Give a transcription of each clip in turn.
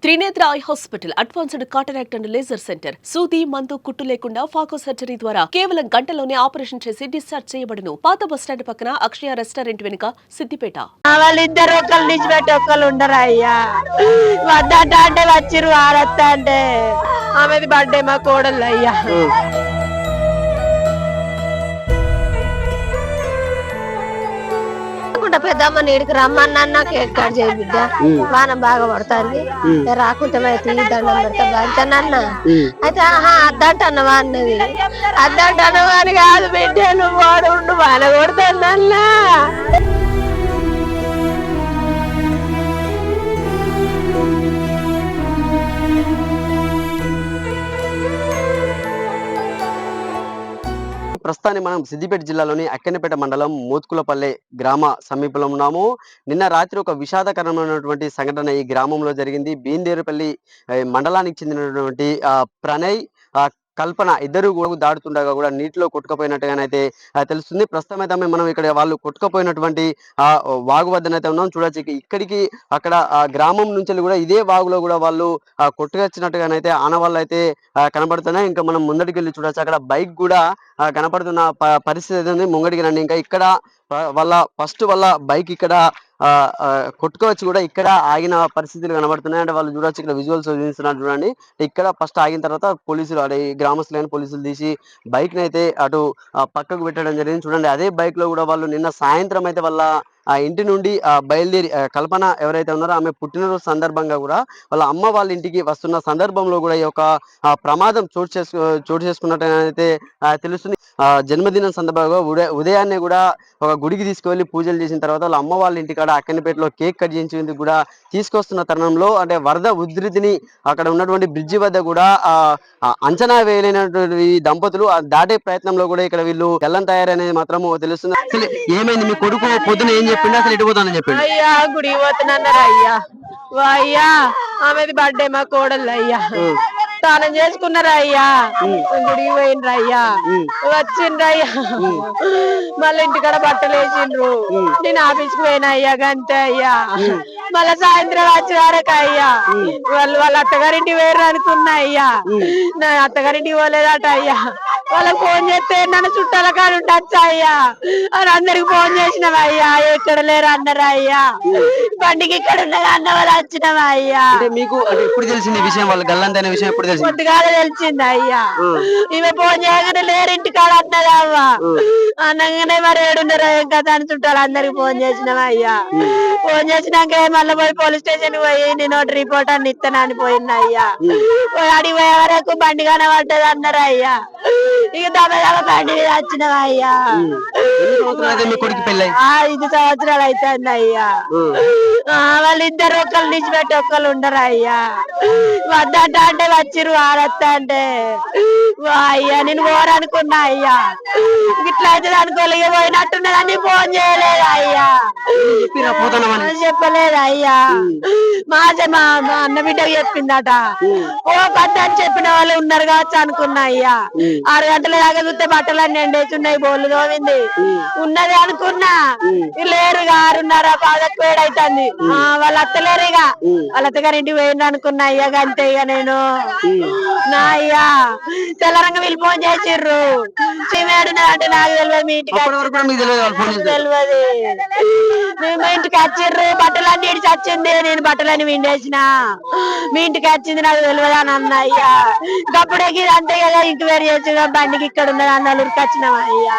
Trinetra eye hospital advanced cataract and laser centre. సూది మందు కుట్టు లేకుండా ఫాకో సర్జరీ ద్వారా కేవలం గంటలోనే ఆపరేషన్ చేసి డిశ్చార్జ్ చేయబడును. పాత బస్టాండ్ పక్కన అక్షయ రెస్టారెంట్ వెనుక, సిద్దిపేట. వాళ్ళిద్దరు ఒకళ్ళు నిలిచిపెట్టి ఒకళ్ళు ఉండరు అయ్యా. వద్దంట అంటే వచ్చిర్రు, ఆడత్త అంటే ఆమెది బర్త్డే మా కోడలు అయ్యా. పెద్దమ్మ నీడికి రమ్మన్నా కేక్ కట్ చేయ బిడ్డ, వాన బాగా పడుతుంది, రాకుంటే దండం పెడతా బాగుంటానన్న. అయితే అద్దంటన్నవా అన్నది. అద్దంటన్నవా అని కాదు బిడ్డ, నువ్వు వాడు ఉండు వాన కొడుతుందన్నా. ప్రస్తుతాన్ని మనం సిద్దిపేట జిల్లాలోని అక్కెన్నపేట మండలం మోత్కులపల్లె గ్రామ సమీపంలో ఉన్నాము. నిన్న రాత్రి ఒక విషాదకరమైనటువంటి సంఘటన ఈ గ్రామంలో జరిగింది. బీందేరుపల్లి మండలానికి చెందినటువంటి ప్రణయ్, కల్పన ఇద్దరు కూడా దాడుతుండగా కూడా నీటిలో కొట్టుకుపోయినట్టుగానైతే తెలుస్తుంది. ప్రస్తుతం అయితే మనం ఇక్కడ వాళ్ళు కొట్టుకుపోయినటువంటి వాగు వద్దనైతే ఉన్నాం. చూడొచ్చు, ఇక్కడికి అక్కడ గ్రామం నుంచి కూడా ఇదే వాగులో కూడా వాళ్ళు కొట్టుకొచ్చినట్టుగానైతే ఆనవాళ్ళు అయితే కనబడుతున్నాయి. ఇంకా మనం ముందడికి వెళ్ళి చూడొచ్చు, అక్కడ బైక్ కూడా కనపడుతున్న పరిస్థితి అయితే ఉంది. ముంగడికి రండి. ఇంకా ఇక్కడ వాళ్ళ బైక్ ఇక్కడ కొట్టుకోవచ్చు కూడా ఇక్కడ ఆగిన పరిస్థితులు కనబడుతున్నాయి. అంటే వాళ్ళు చూడొచ్చు, ఇక్కడ విజువల్స్ చూపిస్తున్నారు చూడండి. ఇక్కడ ఫస్ట్ ఆగిన తర్వాత పోలీసులు అదే గ్రామస్తులైన పోలీసులు తీసి బైక్ ని అయితే అటు పక్కకు పెట్టడం జరిగింది. చూడండి, అదే బైక్ లో కూడా వాళ్ళు నిన్న సాయంత్రం అయితే వాళ్ళ ఇంటి నుండి బయలుదేరి, కల్పన ఎవరైతే ఉన్నారో ఆమె పుట్టినరోజు సందర్భంగా కూడా వాళ్ళ అమ్మ వాళ్ళ ఇంటికి వస్తున్న సందర్భంలో కూడా ఈ యొక్క ప్రమాదం చోటు చేసుకున్నట్టయితే తెలుస్తుంది. జన్మదినం సందర్భంగా ఉదయాన్నే కూడా ఒక గుడికి తీసుకువెళ్ళి పూజలు చేసిన తర్వాత వాళ్ళ అమ్మ వాళ్ళ ఇంటికాడ అక్కెన్నపేటలో కేక్ కట్ చేయించేందుకు కూడా తీసుకొస్తున్న తరుణంలో, అంటే వరద ఉధృతిని అక్కడ ఉన్నటువంటి బ్రిడ్జి వద్ద కూడా అంచనా వేయలేనటువంటి దంపతులు దాటే ప్రయత్నంలో కూడా ఇక్కడ వీళ్ళు తెల్లం తయారనేది మాత్రం తెలుస్తుంది. అసలు ఏమైంది, మీ కొడుకు పొద్దున ఏం చెప్పిండు, అసలు ఎటు పోతానని చెప్పిండు? అయ్యా గుడికి పోతున్నారా అయ్యా. అయ్యా ఆమెది బర్త్డే మా కోడలు అయ్యా. స్నానం చేసుకున్నారా అయ్యా, గుడికి పోయినరా అయ్యా, వచ్చిండ్రా అయ్యా. మళ్ళీ ఇంటికాడ బట్టలు వేసిండ్రు, నేను ఆఫీస్కి పోయినా అయ్యా, గంతే అయ్యా. మళ్ళా సాయంత్రం వచ్చే వరకు అయ్యా వాళ్ళ అత్తగారింటికి వేరు అనుకున్నా అయ్యా. నా అత్తగారింటికి పోలేదట అయ్యా. వాళ్ళకి ఫోన్ చేస్తే నన్ను చుట్టాల కాడ ఉండొచ్చా అయ్యా అని అందరికి ఫోన్ చేసినావా అయ్యా. ఎక్కడ లేరు అన్నారా అయ్యా. బండికి ఇక్కడ ఉన్నది అన్న వాళ్ళు వచ్చినావా అయ్యా. మీకు ఎప్పుడు తెలిసింది విషయం, వాళ్ళు గల్లంతైన విషయం ఎప్పుడు తెలిసింది? పొద్దుగాల తెలిసింది అయ్యా. ఈమె ఫోన్ చేయగానే లేరు ఇంటికాడ అన్నది అవ్వ. అనగానే మరి ఏడున్నారా ఏం కదా అని చుట్టాలు అందరికి ఫోన్ చేసినావా అయ్యా. ఫోన్ చేసినాక మళ్ళీ పోయి పోలీస్ స్టేషన్ పోయి నేను రిపోర్ట్ అని ఇస్తాను అని పోయినా అయ్యా. అడిగి పోయే వరకు బండి కనబడ్డది అన్నారు అయ్యా. ఇక దెబ్బ బండి మీద వచ్చినవా అయ్యా. 5 సంవత్సరాలు అవుతుంది అయ్యా. వాళ్ళిద్దరు ఒకళ్ళు నిలిచిపెట్టి ఒకళ్ళు ఉండరు అయ్యా. వద్దంట అంటే వచ్చిర్రు, ఆడత్త అంటే అయ్యా. నేను పోరనుకున్నా అయ్యా. ఇట్లా అయితే అనుకోలే, పోయినట్టున్నదని ఫోన్ చేయలేదు అయ్యా, చెప్పలేదు అయ్యా. మా అన్న బిడ్డకు చెప్పిందట. ఓ పద్దని చెప్పిన వాళ్ళు ఉన్నారు కావచ్చు అనుకున్నా అయ్యా. 6 గంటల దాకా చూస్తే బట్టలన్నీ ఎండేస్తున్నాయి, బోళ్ళు తోమింది ఉన్నది అనుకున్నా. లేరుగా 6:30 పాదకు వేడైతుంది. వాళ్ళ అత్తలేరుగా, వాళ్ళ అత్తగారి ఇంటికి పోయింది అనుకున్నా అయ్యా. అంతే ఇక నేను నా అయ్యా తెల్లరంగా వీళ్ళు ఫోన్ చేసిర్రు. అంటే నాకు తెలియదు, మీ ఇంటికి తెలియదు. మేము ఇంటికి వచ్చిర్రు, బట్టలన్నీ ఇడిచి వచ్చింది. నేను బట్టలన్నీ విండేసిన, మీ ఇంటికి వచ్చింది నాకు తెలియదు అని అన్న అయ్యా. అప్పుడే అంతే కదా, ఇంటి వేరు చేసి బండికి ఇక్కడ ఉన్నది అన్న ఊరికి వచ్చినావా అయ్యా.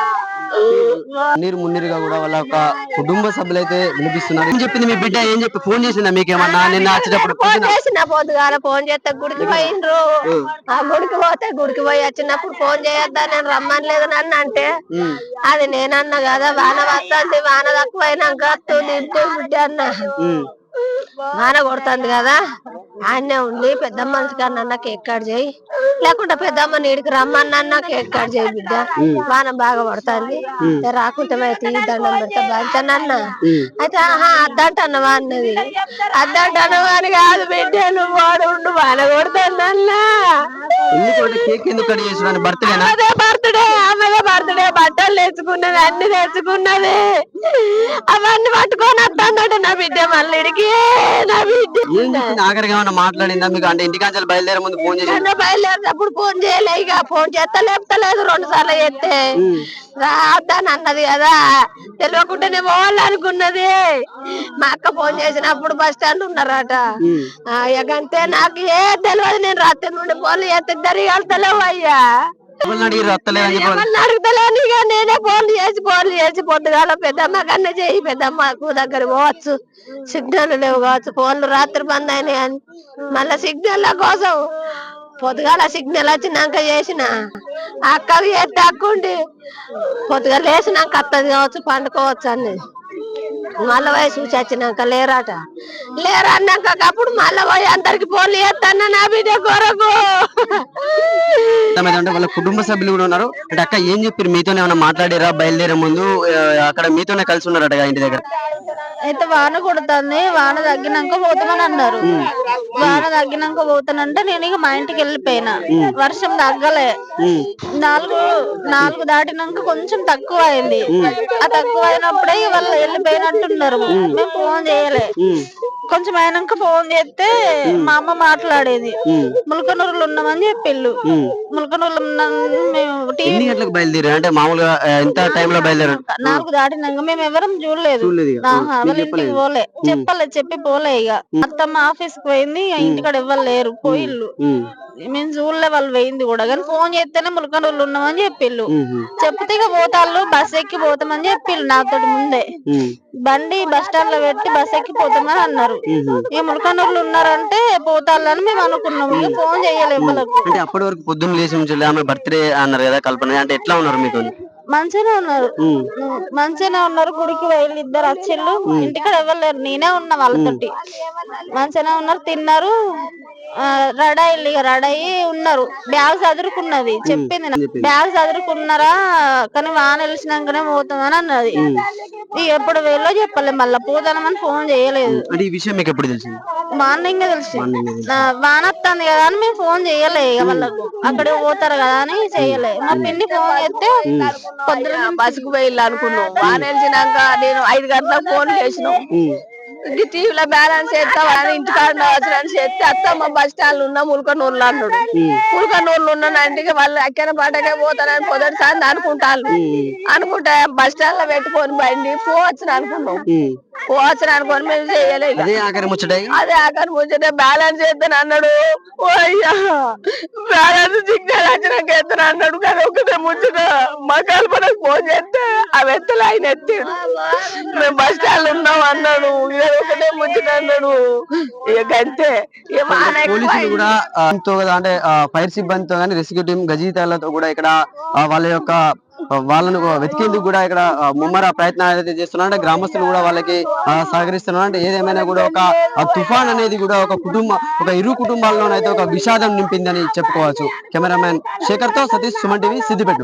నీరు మున్నీరుగా కూడా వాళ్ళ ఒక కుటుంబ సభ్యులైతే వినిపిస్తున్నారు. ఏం చెప్పింది మీ బిడ్డ, ఏం చెప్పి ఫోన్ చేసిందా మీకేమన్నా? నిన్న వచ్చేటప్పుడు ఫోన్ చేసిన పొద్దుగాల ఫోన్ చేస్తే గుడికి పోయిండ్రు. ఆ గుడికి పోతే గుడికి పోయి వచ్చినప్పుడు ఫోన్ చేయొద్దా, నేను రమ్మనలేదు నన్ను అంటే అది నేనన్నా కదా. వాన వస్తుంది, వాన తక్కువైనాక దింపు బిడ్డ అన్న. వాన కొడుతుంది కదా, ఆయనే ఉండి పెద్దమ్మ కన్నా కేక్ కట్ చేయి, లేకుంటే పెద్దమ్మ నీడికి రమ్మన్నా కేక్ కట్ చేయి బిడ్డ, వాన బాగా పడుతుంది, రాకుంటే దండం పెడతా బాగుంటానన్న. అయితే అద్దంటన్నవా అన్నది. అద్దంటన్నవా అని కాదు బిడ్డ, నువ్వు వాడు ఉండు వాన కొడుతుందన్నా. ఎందుకంటే కేక్ ఎందుకు కట్ చేసిన బర్త్డేనా? అదే బర్త్డే, ఆమెదే బర్త్డే. బట్టలు తెచ్చుకున్నది, అన్ని తెచ్చుకున్నది. అవన్నీ పట్టుకొని వస్తాందట నా బిడ్డ మళ్ళీడికి. నా బిడ్డ ఏం చెప్పింది ఆఖరికి ఏమన్నా మాట్లాడిందా మీకు? అంటే ఇంటికాంచెలు బయలుదేరే ముందు ఫోన్ చేసి బయలుదేరినప్పుడు ఫోన్ చేయలే, ఇక ఫోన్ చేస్తా లేపుతలేదు. 2 సార్లు చేస్తే రాద్దాని అన్నది కదా, తెలియకుండానే పోవాలనుకున్నది. మా అక్క ఫోన్ చేసినప్పుడు బస్ స్టాండ్ ఉన్నారట. ఇకంతే నాకు ఏ తెలియదు. నేను రాత్రి నుండి ఫోన్లు చేస్తే ఇద్దరు వెళ్తలేవు అయ్యా. అడుగుతలేను ఇక నేనే ఫోన్లు చేసి పొద్దుగాల పెద్దమ్మ కన్నా చెయ్యి, పెద్దమ్మకు దగ్గర పోవచ్చు, సిగ్నల్ లేవు కావచ్చు. ఫోన్లు రాత్రి బంద్ అయినాయి అని మళ్ళా సిగ్నల్ కోసం పొద్దుగాల సిగ్నల్ వచ్చినాక చేసిన అక్కకి చేస్తే అక్కుండి పొద్దుగా లేచినాక అత్తది కావచ్చు, పండుకోవచ్చు అని. మళ్ళా పోయి చూసి వచ్చినాక లేరు అన్నాక అప్పుడు మళ్ళా పోయి అందరికి ఫోన్లు చేస్తాను నా బిడ్డ కొరకు. వాళ్ళ కుటుంబ సభ్యులు కూడా ఉన్నారు. అంటే అక్క ఏం చెప్పారు మీతోనే ఏమైనా మాట్లాడారా బయలుదేరే ముందు? అక్కడ మీతోనే కలిసి ఉన్నారట ఇంటి దగ్గర. అయితే వాన కొడుతుంది, వాన తగ్గినాక పోతామని అన్నారు. వాన తగ్గినాక పోతానంటే నేను ఇక మా ఇంటికి వెళ్ళిపోయినా. వర్షం తగ్గలే. 4 దాటినాక కొంచెం తక్కువ అయింది. ఆ తక్కువ అయినప్పుడే వాళ్ళు వెళ్ళిపోయినట్టున్నారు. మేము ఫోన్ చేయలే. కొంచెం అయినాక ఫోన్ చేస్తే మా అమ్మ మాట్లాడేది. ములకనూరులో ఉన్నామని చెప్పిళ్ళు. ములకనూరులో ఎన్ని గంటలకు బయలుదేరారు? అంటే మామూలుగా ఎంత టైం లో బయలుదేరారు? 4 దాటినాక మేము ఎవరం చూడలేదు. వాళ్ళ ఇంటికి పోలే, చెప్పి పోలే. ఇక అత్తమ్మ ఆఫీస్ కి పోయింది, ఇంటికాడ ఎవ్వరు లేరు, పోయిళ్ళు. మేము చూడలే వాళ్ళు పోయింది కూడా. కానీ ఫోన్ చేస్తేనే ములకనూరులో ఉన్నామని చెప్పిళ్ళు. చెప్తే ఇక పోతాళ్ళు, బస్ ఎక్కి పోతామని చెప్పిళ్ళు నాతో ముందే. బండి బస్ స్టాండ్ లో పెట్టి బస్ ఎక్కి పోతామని అన్నారు. ఇక ములకనూరులో ఉన్నారంటే పోతాళ్ళని మేము అనుకున్నాము. ఇక ఫోన్ చేయలేము. అంటే అప్పటి వరకు పొద్దున్న లేచి ఉంచాలి, ఆమె బర్త్డే అన్నారు కదా కల్పన, అంటే ఎట్లా ఉన్నారు మీతో? మంచిగానే ఉన్నారు. గుడికి వెళ్ళి ఇద్దరు వచ్చిళ్ళు. ఇంటికాడ ఎవరు లేరు, నేనే ఉన్నా వాళ్ళతోటి. మంచిగానే ఉన్నారు, తిన్నారు, రెడీ అయ్యి ఉన్నారు. బ్యాగ్ చదురుకున్నది, చెప్పింది బ్యాగ్ చదురుకున్నారా కానీ వాన వెలిసినాకనే పోతామని అన్నది. ఎప్పుడు వెళ్ళో చెప్పలే, మళ్ళా పోతామని ఫోన్ చేయలేదు. మార్నింగ్ తెలిసి వాన వస్తుంది కదా అని మేము ఫోన్ చేయలే. ఇక వాళ్ళకు అక్కడ పోతారు కదా అని చేయలే. మా పిన్ని ఫోన్ చేస్తే పొద్దున బస్సుకు పోయిల్లు అనుకున్నాం. వాన వెలిసినాక నేను 5 గంటలకు ఫోన్ చేసినాం. టీవీలో బ్యాలెన్స్ చేస్తామని ఇంటికాడ వచ్చిన చేస్తే అత్తమ్మ బస్ స్టాండ్ ఉన్నా ములకనూరులో అన్నాడు. ములకనూరులో ఉన్నాను అంటే వాళ్ళు అక్కన పాటకే పోతానని పొదటిసారి అనుకుంటే బస్ స్టాండ్ లో పెట్టుకొని బండి పోవచ్చు అనుకున్నాం. అనుకోని మేము చేయలేదు. అదే ఆఖరి ముచ్చట బ్యాలెన్స్ చేస్తాను అన్నాడు. ఓ అయ్యా బ్యాలెన్స్ సిగ్నల్ వచ్చినాక ఎత్తాను అన్నాడు. కానీ ఒకటే ముచ్చట మా కల్పనకు ఫోన్ చేస్తే అవి ఎత్తలు ఆయన ఎత్తాడు. మేము బస్ స్టాండ్ ఉన్నాం అన్నాడు. ఒకటే ముచ్చట అన్నాడు. ఇక అంతే. పోలీసులు కూడా అంటే ఫైర్ సిబ్బందితో కానీ రెస్క్యూ టీం గజీతాలతో కూడా ఇక్కడ వాళ్ళను వెతికేందుకు కూడా ఇక్కడ ముమ్మర ప్రయత్నాలు అయితే చేస్తున్నారు. అంటే గ్రామస్తులు కూడా వాళ్ళకి సహకరిస్తున్నారు. అంటే ఏదేమైనా కూడా ఒక తుఫాన్ అనేది కూడా ఒక ఇరు కుటుంబాల్లోనైతే ఒక విషాదం నింపిందని చెప్పుకోవచ్చు. కెమెరామ్యాన్ శేఖర్ తో సతీష్, సుమన్ టీవీ, సిద్దిపేట.